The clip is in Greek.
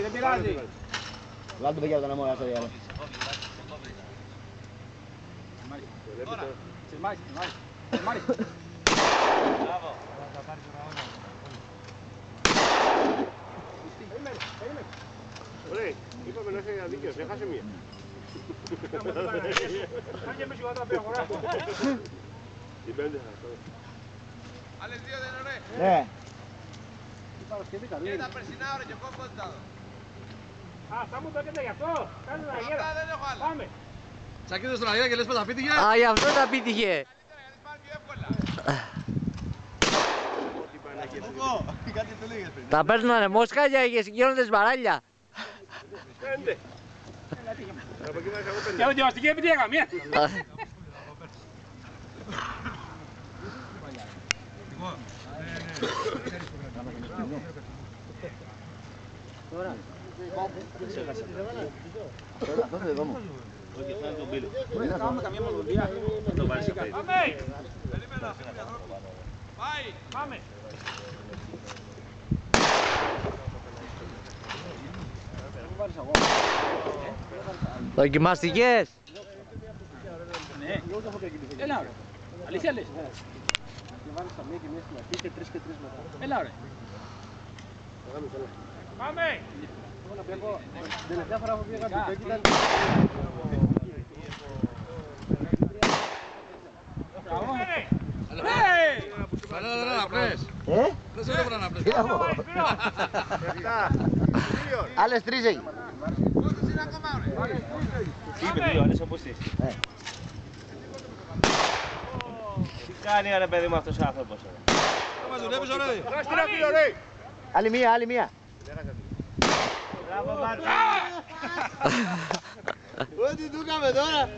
Δεν πειράζει. Βγάλε το παιδιά από τον αμόρα στο διάλο. Μπράβο. Ωραία, είπαμε να είσαι αδίκαιος, έχασε μία. Την πέντε θα αυτό. Άλλες δύο δεν είναι ωραία. Ναι. Και τα περσινά ώρα και εγώ πότε τα δω. Α, θα μου το έκανα γι' αυτό. Κάνε ένα Αυτά γέρα. δεν έχω άλλα. Πάμε. Τσακίδες στον αγέρα και λες πως τα πήτυχε. Α, γι' αυτό τα πήτυχε. Καλύτερα γιατί πάνε πιο εύκολα. Μούκο, κάτι το λέγες πριν. Τα παίρνουνε μόσχαγια και συγκίνονται σβαράλια. Πέντε. Από εκεί θα είχα εγώ πέντε. Για δοκιμαστική επιτυχία καμία. Αυτό είναι δικό μου. Όχι, αυτό είναι τον πύλο. Κάνουμε καμία μαγουλία. Θα το βάλεις αυτό. Πάμε! Περίμενα. Πάει. Πάμε! Δοκιμαστικές. Ναι. Έλα ρε. Αλήθεια λες. Έλα ρε. Πάμε! Παλαιότερα να πρες. Δεν σε έπρεπε να πρες. Άλλες τρεις έχει. Πόσες είναι ακόμα ωραία. Είπε δύο, άλλες όπως είσαι. Τι κάνει ρε παιδί μου αυτός ο άνθρωπος. Μα δουλεύεις ωραία. Άλλη μία, άλλη μία. Μπράβο Μάρκο. Ό,τι του έκαμε τώρα.